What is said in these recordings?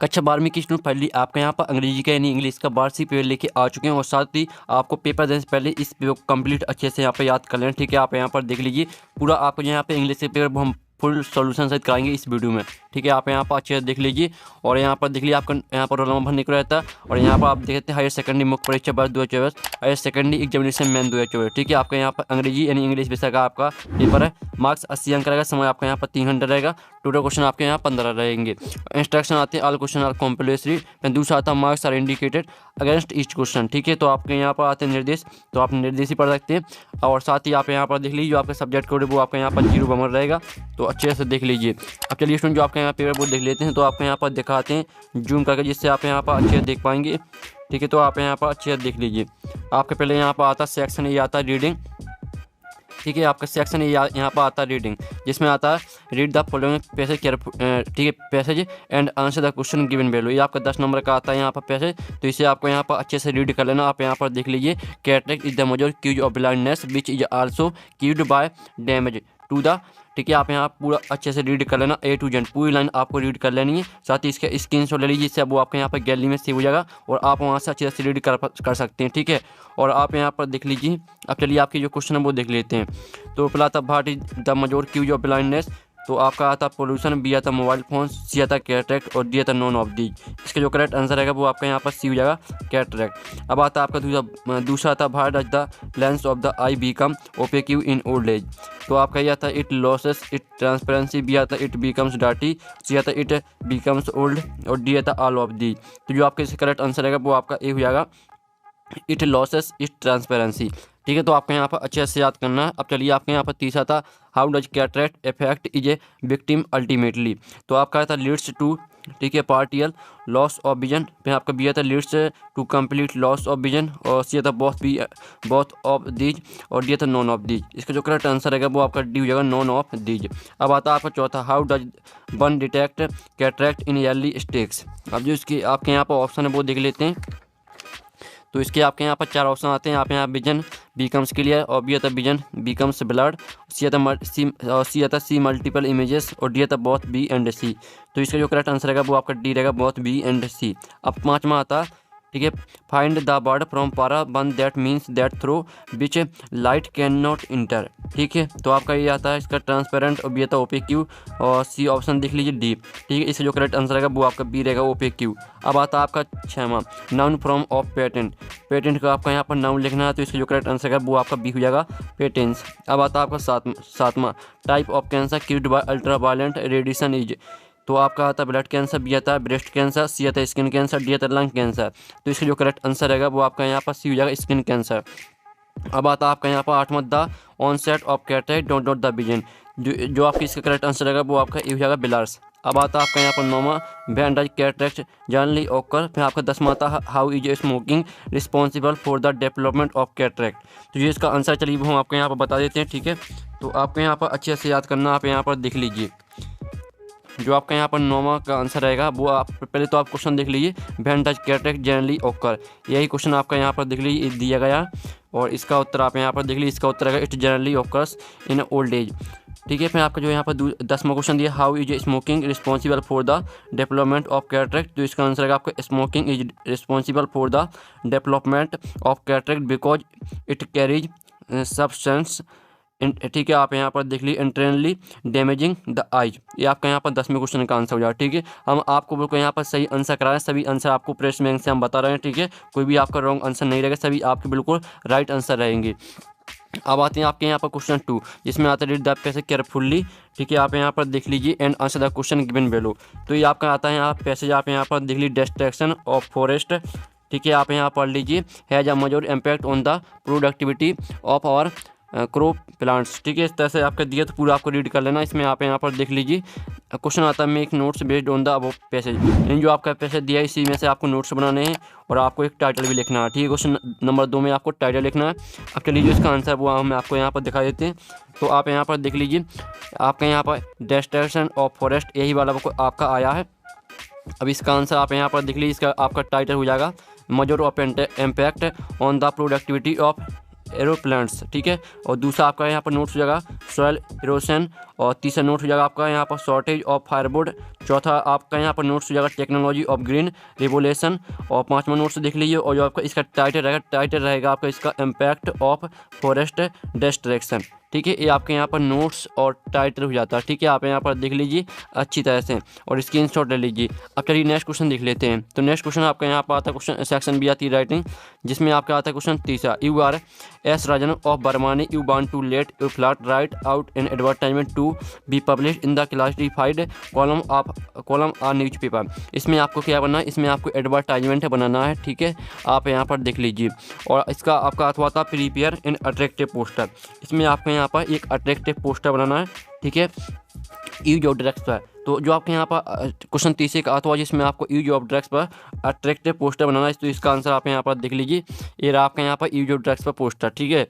कक्षा 12वीं की स्टूडेंट फाइनली आपका यहाँ पर अंग्रेजी का यानी इंग्लिश का वार्षिक पेपर लेके आ चुके हैं और साथ ही आपको पेपर देने से पहले इस पेपर को कंप्लीट अच्छे से यहाँ पे याद कर लेना। ठीक है, आप यहाँ पर देख लीजिए पूरा आपको यहाँ पे इंग्लिश के पेपर हम फुल सॉल्यूशन सहित कराएंगे इस वीडियो में। ठीक है, आप यहाँ पर अच्छे से देख लीजिए और यहाँ पर देख लीजिए आपका यहाँ पर रोल नंबर भरने को रहता है और यहाँ पर आप देख सकते हैं हायर सेकेंडरी मुख्य परीक्षा वर्ष 2024, हायर सेकेंडरी एग्जामिनेशन मेन 2024। ठीक है, आपका यहाँ पर अंग्रेजी यानी इंग्लिश विषय का आपका पेपर है। मार्क्स 80 अंक रहेगा, समय आपका यहाँ पर 3 घंटा रहेगा, टोटल क्वेश्चन आपके यहाँ 15 रहेंगे। इंस्ट्रक्शन आते हैं ऑल क्वेश्चन आर कॉम्पल्सरी, दूसरा आता है marks are indicated against each question. ठीक है, तो आपके यहाँ पर आते हैं निर्देश, तो आप निर्देश ही पढ़ सकते हैं और साथ ही आप यहाँ पर देख लीजिए जो आपका सब्जेक्ट कोड है वो आपका यहाँ पर 0 बमर रहेगा, तो अच्छे से देख लीजिए। अब चलिए स्टूडेंट जो आपके यहाँ पेपर वो देख लेते हैं, तो आपको यहाँ पर दिखाते हैं जूम करके जिससे आप यहाँ पर अच्छे से देख पाएंगे। ठीक है, तो आप यहाँ पर अच्छे से देख लीजिए। आपके पहले यहाँ पर आता सेक्शन ये आता है रीडिंग। ठीक है, आपका सेक्शन यहाँ पर आता है रीडिंग, जिसमें आता है read the following passage careful. ठीक है, passage and answer the question given value, ये आपका 10 नंबर का आता है यहाँ पर पैसेज, तो इसे आपको यहाँ पर अच्छे से रीड कर लेना। आप यहाँ पर देख लीजिए cataract is the major cause of blindness which is also caused by damage to the. ठीक है, आप यहाँ पूरा अच्छे से रीड कर लेना, A to Z पूरी लाइन आपको रीड कर लेनी है। साथ ही इसके स्क्रीनशॉट ले लीजिए, जिससे वो आपके यहाँ पर गैलरी में सेव हो जाएगा और आप वहाँ से अच्छे से रीड कर सकते हैं। ठीक है, और आप यहाँ पर देख लीजिए। अब चलिए आपके जो क्वेश्चन है वो देख लेते हैं। तो पहला था what is the major cause of blindness, तो आपका आता पोल्यूशन, बी आता मोबाइल फोन, सी आता कैटरेक्ट और डी आता नॉन ऑफ दी। इसका जो करेक्ट आंसर रहेगा वो आपका यहाँ पर सी हो जाएगा कैटरेक्ट। अब आता आपका दूसरा आता what does the lens of the eye become opaque in old age, तो आपका ये आता it loses it transparency, B आता इट बिकम्स डार्टी, सी आता इट बिकम्स ओल्ड और डी आता ऑल ऑफ दी। तो जो आपका इसका करेक्ट आंसर रहेगा वो आपका ए हो जाएगा इट लॉसेस इट ट्रांसपेरेंसी। ठीक है, तो आपको यहाँ पर अच्छे से याद करना है। अब चलिए आपके यहाँ पर तीसरा था how does cataract effect is a victim ultimately, तो आपका था लीड्स टू, ठीक है, पार्टियल लॉस ऑफ विजन, फिर आपका बी आता leads to complete loss of vision और सी आता बोथ ऑफ दीज और डी आता नॉन ऑफ दीज। इसका जो करेक्ट आंसर रहेगा वो आपका डी हो जाएगा नॉन ऑफ दीज। अब आता आपका चौथा how does one detect cataract in early stage. अब जो इसकी आपके यहाँ पर ऑप्शन है वो देख लेते हैं। तो इसके आपके यहाँ पर 4 ऑप्शन आते हैं। आप यहाँ विजन बिकम्स क्लियर और बी आता विजन बिकम्स ब्लड, सी आता सी मल्टीपल इमेजेस और डी आता बोथ बी एंड सी। तो इसका जो करेक्ट आंसर रहेगा वो आपका डी रहेगा बोथ बी एंड सी। अब 5वां आता, ठीक है, फाइंड द बर्ड फ्रॉम पारा one that means that through which light can not inter. ठीक है, तो आपका ये आता है इसका ट्रांसपेरेंट और बी आता OPQ और सी ऑप्शन देख लीजिए डी। ठीक है, इसका जो करेक्ट आंसर रहेगा वो आपका बी रहेगा OPQ। अब आता आपका 6वां noun from of patent, patent का आपका यहाँ पर नाउन लिखना है, तो इसका जो करेक्ट आंसर है वो आपका बी हो जाएगा पेटेंट्स। अब आता आपका 7वां type of cancer cured by ultra violent radiation is, तो आपका आता ब्लड कैंसर, बी आता ब्रेस्ट कैंसर, सी आता स्किन कैंसर, डी आता लंग कैंसर। तो इसका जो करेक्ट आंसर रहेगा वो आपका यहाँ पर सी हो जाएगा स्किन कैंसर। अब आता आपका यहाँ पर 8वां the onset of cataract don't not the vision, जो आपकी इसका करेक्ट आंसर रहेगा वो आपका ये हो जाएगा बिलार्स। अब आता आपका यहाँ पर 9वां when does cataract generally occur, फिर आपका 10वां आता how is smoking responsible for the development of cataract. तो ये इसका आंसर चलिए वो हम आपको यहाँ पर बता देते हैं। ठीक है, तो आपको यहाँ पर अच्छे से याद करना, आप यहाँ पर देख लीजिए जो आपका यहाँ पर 9वां का आंसर रहेगा वो आप पहले तो आप क्वेश्चन देख लीजिए when does cataract generally occur, यही क्वेश्चन आपका यहाँ पर देख लीजिए दिया गया और इसका उत्तर आप यहाँ पर देख लीजिए, इसका उत्तर रहेगा it generally occurs in old as. ठीक है, फिर आपका जो यहाँ पर 10वां क्वेश्चन दिया how is smoking responsible for the development of cataract, तो इसका आंसर रहेगा आपका smoking is responsible for the development of cataract because it carries substance. ठीक है, आप यहाँ पर देख लीजिए इंटरनली डैमेजिंग द आइज, ये आपका यहाँ पर 10वें क्वेश्चन का आंसर हो जाएगा। ठीक है, हम आपको बिल्कुल यहाँ पर सही आंसर करा रहे हैं, सभी आंसर आपको प्रेस बैंक से हम बता रहे हैं। ठीक है, कोई भी आपका रॉन्ग आंसर नहीं रहेगा, सभी आपके बिल्कुल राइट आंसर रहेंगे। अब आते हैं आपके यहाँ पर क्वेश्चन 2, जिसमें आता है रीड द पैसेज केयरफुल्ली। ठीक है, आप यहाँ पर देख लीजिए and answer the question given value, तो ये आपका आता है यहाँ पैसेज, आप यहाँ पर देख लीजिए डिस्ट्रक्शन ऑफ फॉरेस्ट। ठीक है, आप यहाँ पढ़ लीजिए has a major impact on the productivity of our crop plants. ठीक है, इस तरह से आपका दिया तो पूरा आपको रीड कर लेना। इसमें आप यहाँ पर देख लीजिए क्वेश्चन आता है make notes based on the above passage, यानी जो आपका पैसेज दिया है इसी में से आपको नोट्स बनाने हैं और आपको एक टाइटल भी लिखना है। ठीक है, क्वेश्चन नंबर 2 में आपको टाइटल लिखना है। अब चलिए जो इसका आंसर वो हम आपको यहाँ पर दिखा देते हैं। तो आप यहाँ पर देख लीजिए आपका यहाँ पर डिस्ट्रक्शन ऑफ फॉरेस्ट, यही वाला आपका आया है। अब इसका आंसर आप यहाँ पर देख लीजिए, इसका आपका टाइटल हो जाएगा measure of impact on the productivity of aeroplanes, ठीक है। और दूसरा आपका यहाँ पर नोट्स हो जाएगा सॉइल इरोशन, और तीसरा नोट हो जाएगा आपका यहाँ पर शॉर्टेज ऑफ फायरवुड, चौथा आपका यहाँ पर नोट्स हो जाएगा टेक्नोलॉजी ऑफ ग्रीन रिवोल्यूशन, और पांचवा नोट्स देख लीजिए। और जो आपका इसका टाइटल रहेगा आपका इसका इम्पैक्ट ऑफ फॉरेस्ट डिस्ट्रक्शन, ठीक है। ये आपके यहाँ पर नोट्स और टाइटल हो जाता है, ठीक है। आप यहाँ पर देख लीजिए अच्छी तरह से और स्क्रीनशॉट ले लीजिए। अब चलिए नेक्स्ट क्वेश्चन देख लेते हैं। तो नेक्स्ट क्वेश्चन आपका यहाँ पर आता है क्वेश्चन सेक्शन भी आती है राइटिंग, जिसमें आपका आता है क्वेश्चन तीसरा, you are S Rajan of Barmani, you want to let you flat write out an advertisement to be publish in the classified column a newspaper. इसमें आपको क्या बनना है, इसमें आपको एडवर्टाइजमेंट बनाना है, ठीक है। आप यहाँ पर देख लीजिए। और इसका आपका अथवा था प्रिपेयर इन अट्रैक्टिव पोस्टर। इसमें आपको यहाँ पर एक अट्रैक्टिव पोस्टर बनाना है, ठीक है, यूज ऑफ ड्रग्स पर। तो जो आपके यहाँ पर क्वेश्चन तीसरे का आता हुआ जिसमें आपको यूज ऑफ ड्रग्स पर अट्रैक्टिव पोस्टर बनाना है, तो इसका आंसर आप यहाँ पर देख लीजिए। ये रहा आपका यहाँ पर यूज ऑफ ड्रग्स पर पोस्टर, ठीक है,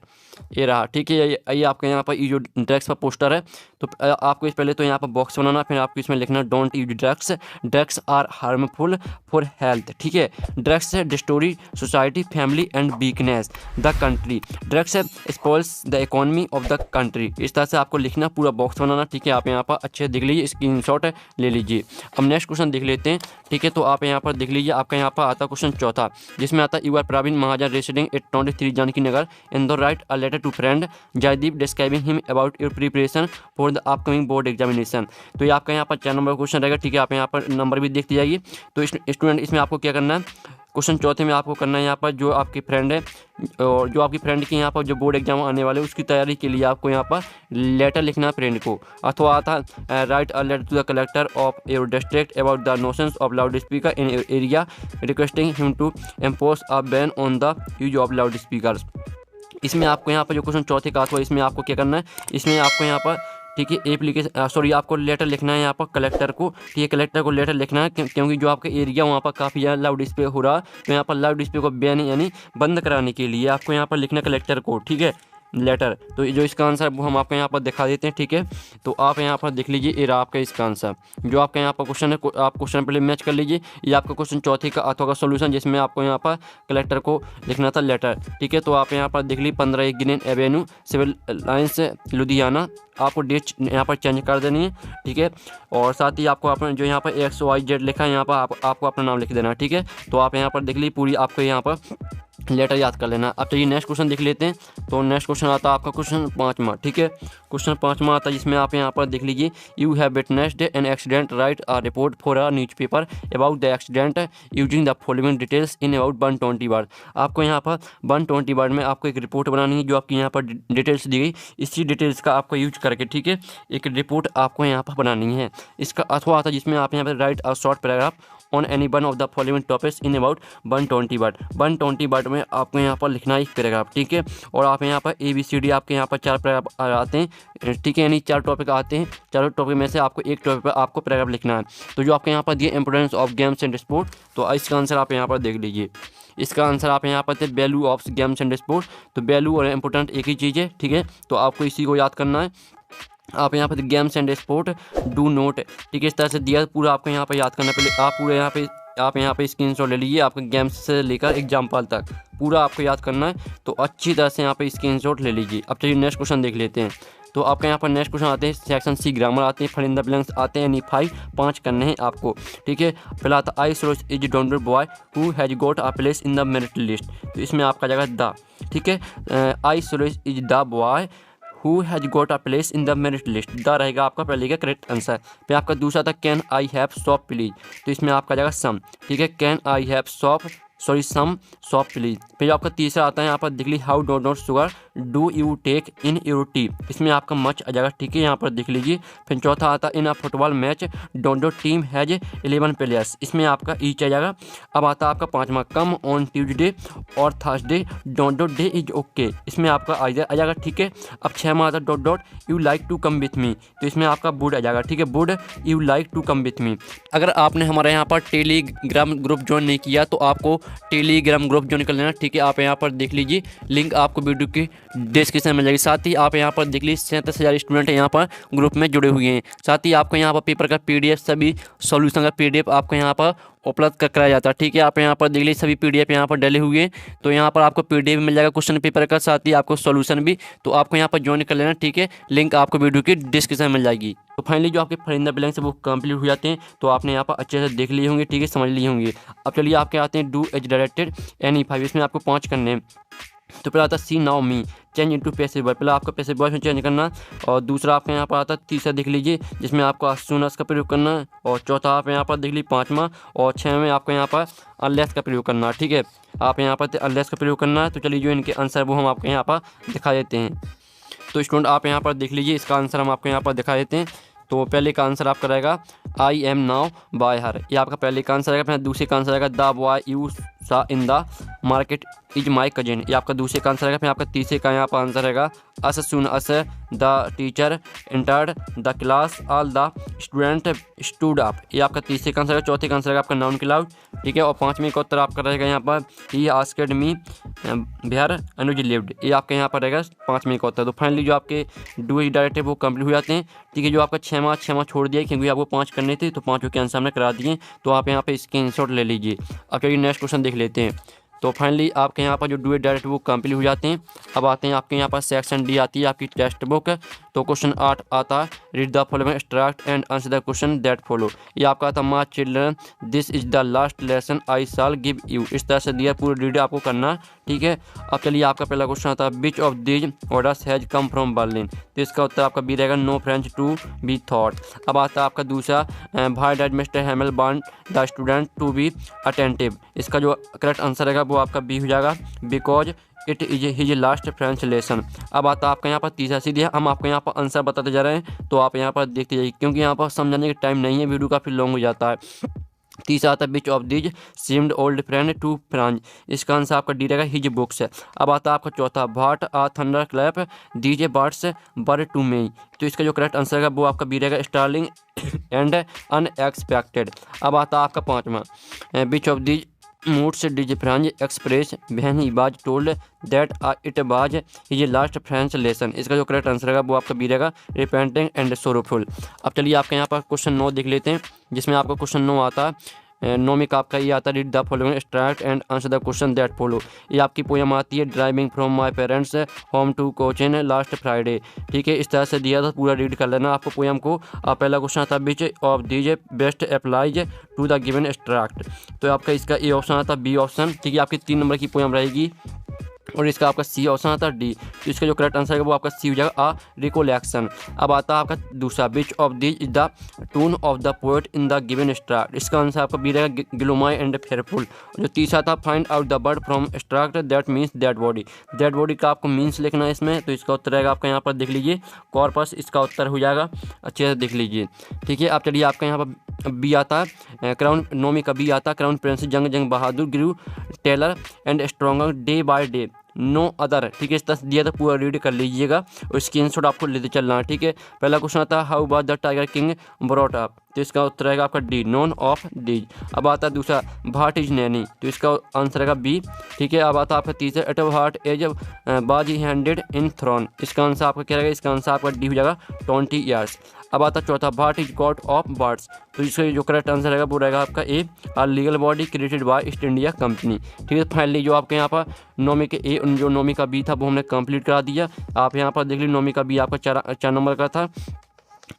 ये रहा, ठीक है। ये आपके यहाँ पर यूज ऑफ ड्रग्स पर पोस्टर है। तो आपको इस पहले तो यहाँ पर बॉक्स बनाना, फिर आपको इसमें लिखना don't use drugs, drugs are harmful for health, ठीक है। Drugs destroy society family and weakness the country, drugs spoils the economy of the country. इस तरह से आपको लिखना, पूरा बॉक्स बनाना, ठीक है। आप यहाँ पर अच्छे देख लीजिए, स्क्रीनशॉट ले लीजिए। अब नेक्स्ट क्वेश्चन देख लेते हैं, ठीक है। तो आप यहाँ पर देख लीजिए, आपका यहाँ पर आता क्वेश्चन चौथा, जिसमें आता you are Praveen Mahajan residing at 23 Janki Nagar Indore, write a letter to friend Jaideep describing him about your preparation for the upcoming board examination. तो ये आपका यहाँ पर 4 नंबर क्वेश्चन रहेगा, ठीक है। आप यहाँ पर नंबर भी देखते जाइए। तो स्टूडेंट इसमें आपको क्या करना है, क्वेश्चन चौथे में आपको करना है यहाँ पर जो आपकी फ्रेंड है और जो आपकी फ्रेंड की यहाँ पर जो बोर्ड एग्जाम आने वाले उसकी तैयारी के लिए आपको यहाँ पर लेटर लिखना है फ्रेंड को, अथवा आता write a letter to the collector of your district about the nuisance of loudspeaker in your area requesting him to impose a ban on the use of loudspeakers. इसमें आपको यहाँ पर जो question चौथे का अथवा इसमें आपको क्या करना है, इसमें आपको यहाँ पर, ठीक है, एप्लीकेशन आपको लेटर लिखना है यहाँ पर कलेक्टर को, ठीक है। कलेक्टर को लेटर लिखना है क्योंकि जो आपका एरिया वहाँ पर काफ़ी ज़्यादा लाउड स्पीकर हो रहा है, तो यहाँ पर लाउड स्पीकर को बैन यानी बंद कराने के लिए आपको यहाँ पर लिखना कलेक्टर को, ठीक है, लेटर। तो जो इसका आंसर वो हम आपको यहाँ पर दिखा देते हैं, ठीक है। तो आप यहाँ पर देख लीजिए, ये रहा आपका इसका आंसर। जो आपका यहाँ पर क्वेश्चन है, आप क्वेश्चन पहले मैच कर लीजिए। ये आपका क्वेश्चन चौथे का अथवा का सोल्यूशन, जिसमें आपको यहाँ पर कलेक्टर को लिखना था लेटर, ठीक है। तो आप यहाँ पर देख लीजिए 15 Green Avenue Civil Lines Ludhiana, आपको डेट यहाँ पर चेंज कर देनी है, ठीक है। और साथ ही आपको अपना जो यहाँ पर XYZ लिखा है यहाँ पर आपको अपना नाम लिख देना है, ठीक है। तो आप यहाँ पर देख लीजिए पूरी आपको यहाँ पर लेटर याद कर लेना। अब चलिए नेक्स्ट क्वेश्चन देख लेते हैं। तो नेक्स्ट क्वेश्चन आता है आपका क्वेश्चन 5वां, ठीक है। क्वेश्चन 5वां आता है जिसमें आप यहाँ पर देख लीजिए, you have witnessed an accident, right a report for a newspaper about the accident using the following details in about 120 word. आपको यहाँ पर 120 वर्ड में आपको एक रिपोर्ट बनानी है, जो आपकी यहाँ पर डिटेल्स दी गई, इसी डिटेल्स का आपको यूज करके, ठीक है, एक रिपोर्ट आपको यहाँ पर बनानी है। इसका अथवा आता है जिसमें आप यहाँ पर right a short paragraph on any one of the following topics in about 120 word. 120 word में आपको यहाँ पर लिखना है एक पैराग्राफ, ठीक है। और आप यहाँ पर ABCD आपके यहाँ पर 4 पैराग्राफ आते हैं, ठीक है, यानी 4 टॉपिक आते हैं। चारों टॉपिक में से आपको एक टॉपिक पर आपको पैराग्राफ लिखना है। तो जो आपके यहाँ पर दिए importance of games and sport, तो इसका आंसर आप यहाँ पर देख लीजिए। इसका आंसर आप यहाँ पर the value of games and sport. तो वैल्यू और इंपोर्टेंट एक ही चीज़ है, ठीक है। तो आपको इसी को याद करना है। आप यहाँ पर games and sport do not, ठीक है, इस तरह से दिया पूरा आपको यहाँ पर याद करना। पहले आप पूरे यहाँ पे स्क्रीनशॉट ले लीजिए, आपके गेम्स से लेकर एग्जाम्पल तक पूरा आपको याद करना है। तो अच्छी तरह से यहाँ पे स्क्रीनशॉट ले लीजिए। अब चलिए नेक्स्ट क्वेश्चन देख लेते हैं। तो आपके यहाँ पर नेक्स्ट क्वेश्चन आते हैं सेक्शन C ग्रामर आते हैं, फिल इन द ब्लैंक्स आते हैं, यानी 5 करने हैं आपको, ठीक है। पहला आता I Suresh is don't boy who has got a place in the merit list. तो इसमें आपका जाएगा द, ठीक है, I Suresh is the boy who has got a place in the merit list. The रहेगा आपका पहले का करेक्ट आंसर। फिर आपका दूसरा था can I have shop please. तो इसमें आपका जाएगा सम, ठीक है, can I have some shop please. फिर आपका तीसरा आता है यहाँ पर दिख लीजिए how don't not sugar do you take in your tea. इसमें आपका मच आ जाएगा, ठीक है, यहाँ पर देख लीजिए। फिर चौथा आता है in a football match don't team has 11 players. इसमें आपका ईच आ जाएगा। अब आता है आपका 5वां कम ऑन ट्यूजडे और Thursday don't day is okay. इसमें आपका आ जाएगा, ठीक है। अब 6वां आता है dot you like to come with me. तो इसमें आपका वुड आ जाएगा, ठीक है, would you like to come with me. अगर आपने हमारे यहाँ पर टेलीग्राम ग्रुप ज्वाइन नहीं किया तो आपको टेलीग्राम ग्रुप ज्वाइन कर लेना, ठीक है। आप यहाँ पर देख लीजिए, लिंक आपको वीडियो की डिस्क्रिप्शन में मिल जाएगी। साथ ही आप यहाँ पर देख लीजिए 37,000 स्टूडेंट यहाँ पर ग्रुप में जुड़े हुए हैं। साथ ही आपको यहाँ पर पेपर का PDF, सभी सॉल्यूशन का PDF आपको यहाँ पर उपलब्ध कराया जाता है, ठीक है। आप यहाँ पर देख लीजिए सभी PDF यहाँ पर डले हुए हैं, तो यहाँ पर आपको PDF मिल जाएगा क्वेश्चन पेपर का, साथ ही आपको सॉल्यूशन भी। तो आपको यहाँ पर ज्वाइन कर लेना, ठीक है। लिंक आपको वीडियो की डिस्क्रिप्शन में मिल जाएगी। तो फाइनली जो आपके फिल इन द ब्लैंक्स है वो कंप्लीट हो जाते हैं, तो आपने यहाँ पर अच्छे से देख लिए होंगे, ठीक है, समझ लिए होंगे। अब चलिए आपके आते हैं डू एज डायरेक्टेड NE5, इसमें आपको 5 करने हैं। तो पहला आता है सी now me, change into passive voice, पहला आपका पैसिव वॉइस में चेंज करना। और दूसरा आपका यहाँ पर आता है, तीसरा देख लीजिए जिसमें आपको as soon as का प्रयोग करना है। और चौथा आप यहाँ पर देख लीजिए 5वां, और 6वें में आपको यहाँ पर unless का प्रयोग करना है, ठीक है। आप यहाँ पर unless का प्रयोग करना है। तो चलिए जो इनके आंसर वो हम आपको यहाँ पर दिखा देते हैं। तो स्टूडेंट आप यहाँ पर देख लीजिए, इसका आंसर हम आपको यहाँ पर दिखा देते हैं। तो पहले का आंसर आपका रहेगा आई एम नाउ बाय हर, ये आपका पहले का आंसर रहेगा। फिर दूसरे का आंसर रहेगा द बॉय यू सा in the market is my cousin, ये आपका दूसरे का आंसर रहेगा। फिर आपका तीसरे का यहाँ पर आंसर रहेगा as soon as the teacher entered the class all the student stood up, ये आपका तीसरे का आंसर रहेगा। चौथे का आंसर रहेगा आपका नाउन क्लाउड, ठीक है। और 5वें का उत्तर आपका रहेगा यहाँ पर ही asked me where Anuj lived, ये आपका यहाँ पर रहेगा 5वें का उत्तर। तो फाइनली जो आपके डू एज डायरेक्टेड वो कंप्लीट हो जाते हैं, ठीक है। जो आपका 6वां छोड़ दिया क्योंकि आपको 5 करने थे, तो 5 के आंसर हमने करा दिए। तो आप यहाँ पे स्क्रीनशॉट ले लीजिए। अब चलिए नेक्स्ट क्वेश्चन देख लेते हैं। तो फाइनली आपके यहाँ पर जो डू एज डायरेक्ट वो कंप्लीट हो जाते हैं। अब आते हैं आपके यहाँ पर सेक्शन D आती है आपकी टेक्स्ट बुक। तो क्वेश्चन 8 आता है read the following extract and answer the question that follow, ये आपका आता my children this is the last lesson I shell give you, इस तरह से दिया पूरी रीड आपको करना, ठीक है। अब चलिए आपका पहला क्वेश्चन आता है which of these orders has come from Berlin, तो इसका उत्तर आपका बी रहेगा no French to be thought. अब आता है आपका दूसरा why did Mr Hamel want the student to be attentive, इसका जो करेक्ट आंसर रहेगा वो आपका बी हो जाएगा because it is his last French lesson. अब आता है आपका यहाँ पर तीसरा सीधे, हम आपको यहाँ पर आंसर बताते जा रहे हैं, तो आप यहाँ पर देखते जाइए क्योंकि यहाँ पर समझाने का टाइम नहीं है, वीडियो काफ़ी लॉन्ग हो जाता है। तीसरा आता है which of these seemed old friend to Franz, इसका आंसर आपका डी रहेगा हिज बुक्स। अब आता है आपका चौथा what a thunderclap these birds bar to may, तो इसका जो करेक्ट आंसर रहेगा वो आपका बी रहेगा स्टार्लिंग एंड अनएक्सपेक्टेड। अब आता है आपका 5वां which of these moods does French express when he was told that it was his last French lesson, इसका जो करेक्ट आंसर रहेगा वो आपका बी रहेगा रिपेंटिंग एंड सोरोफुल। अब चलिए आपके यहाँ पर क्वेश्चन 9 देख लेते हैं, जिसमें आपका क्वेश्चन 9 आता है 9 में का आपका ये आता है read the following extract and answer the question that follow, ये आपकी पोएम आती है driving from my parents home to Cochin last Friday, ठीक है। इस तरह से दिया था, पूरा रीड कर लेना आपको पोएम को। पहला क्वेश्चन आता है which of these best applies to the given extract, तो आपका इसका ए ऑप्शन आता है बी ऑप्शन, ठीक है। आपकी 3 नंबर की पोएम रहेगी। और इसका आपका सी ऑप्शन आता है डी, तो इसका जो करेक्ट आंसर है वो आपका सी हो जाएगा आ रिकोलेक्शन। अब आता है आपका दूसरा which of this is the tone of the poet in the given extract, इसका आंसर आपका बी रहेगा ग्लोमाई एंड फेयरफुल। जो तीसरा था find out the word from extract that means that body का आपको मीन्स लिखना है इसमें, तो इसका उत्तर रहेगा आपका यहाँ पर देख लीजिए कॉर्पस, इसका उत्तर हो जाएगा, अच्छे से देख लीजिए, ठीक है। अब चलिए आपका यहाँ पर बी आता है क्राउन, 9 में का बी आता है crown prince Jung Bahadur grew taller and stronger day by day no other, ठीक है। इस तरह से दिया था, पूरा रीड कर लीजिएगा और स्क्रीनशॉट आपको लेते चलना है, ठीक है। पहला क्वेश्चन आता है how was the tiger king brought up, तो इसका उत्तर रहेगा आपका डी नॉन ऑफ डीज। अब आता है दूसरा भाट इज नैनी, तो इसका आंसर रहेगा बी, ठीक है। अब आता है आपका तीसरा एट हार्ट एज बाज हैंडेड इन थ्रोन, इसका आंसर आपका क्या रहेगा, इसका आंसर आपका डी हो जाएगा 20 ईयर्स। अब आता है चौथा what is God of birds, तो इसका जो करेक्ट आंसर रहेगा वो रहेगा आपका A R legal body created by east India company, ठीक है। फाइनली जो आपके यहाँ पर 9 के ए जो 9 का बी था वो हमने कंप्लीट करा दिया। आप यहाँ पर देख लीजिए 9 का बी आपका 4 नंबर का था।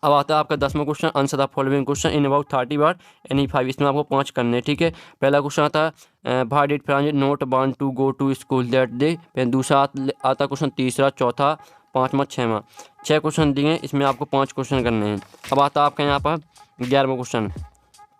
अब आता है आपका 10वां question answer the following question in about 30 word NE5, इसमें आपको 5 करने हैं, ठीक है। पहला क्वेश्चन आता है why did Franz not want to go to school that day, फिर दूसरा आता क्वेश्चन तीसरा, चौथा, 5वां, 6वां, 6 क्वेश्चन दिए, इसमें आपको 5 क्वेश्चन करने हैं। अब आता है आपका यहाँ पर 11वां क्वेश्चन,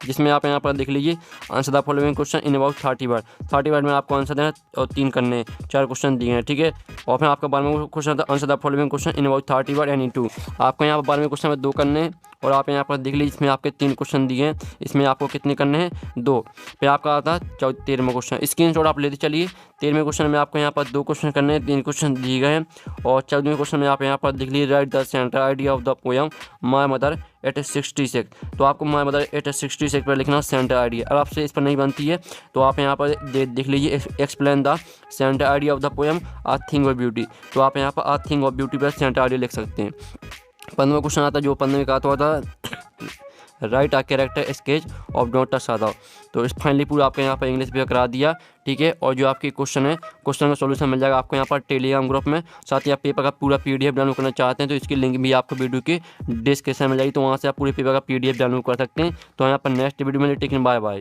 जिसमें आप यहाँ पर देख लीजिए answer the following question in about 30 word, 30 word में आपको आंसर देना है और 3 करने, 4 क्वेश्चन दिए हैं, ठीक है। और फिर आपका 12वां क्वेश्चन था answer the following question in about 30 word NE2, आपको यहाँ पर 12वें क्वेश्चन में 2 करने हैं। और आप यहाँ पर देख लीजिए इसमें आपके 3 क्वेश्चन दिए हैं, इसमें आपको कितने करने हैं, 2। फिर आपका आता है 13वां क्वेश्चन, स्क्रीनशॉट आप लेते चलिए। 13वें क्वेश्चन में आपको यहाँ पर 2 क्वेश्चन करने हैं, 3 क्वेश्चन दिए गए हैं। और 14वें क्वेश्चन में आप यहाँ पर देख लीजिए right the centre idea of the poem my mother 866। तो आपको मैं बता 866 पर लिखना सेंटर आइडिया। अगर आपसे इस पर नहीं बनती है तो आप यहाँ पर देख लीजिए explain the centre idea of the poem a thing of beauty. तो आप यहाँ पर आ थिंग ऑफ ब्यूटी पर सेंटर आइडिया लिख सकते हैं। 15वां क्वेश्चन आता है जो 15 में कहा था write a character sketch of doctor Sadao. तो इस फाइनली पूरा आपको यहाँ पर इंग्लिश पे करा दिया, ठीक है। और जो आपकी क्वेश्चन है, क्वेश्चन का सॉल्यूशन मिल जाएगा आपको यहाँ पर टेलीग्राम ग्रुप में। साथ ही आप पेपर का पूरा PDF डाउनलोड करना चाहते हैं तो इसकी लिंक भी आपको वीडियो की डिस्क्रिप्शन में मिल जाएगी, तो वहाँ से आप पूरे पेपर का PDF डाउनलोड कर सकते हैं। तो यहाँ पर नेक्स्ट वीडियो में टेकिंग बाय बाय।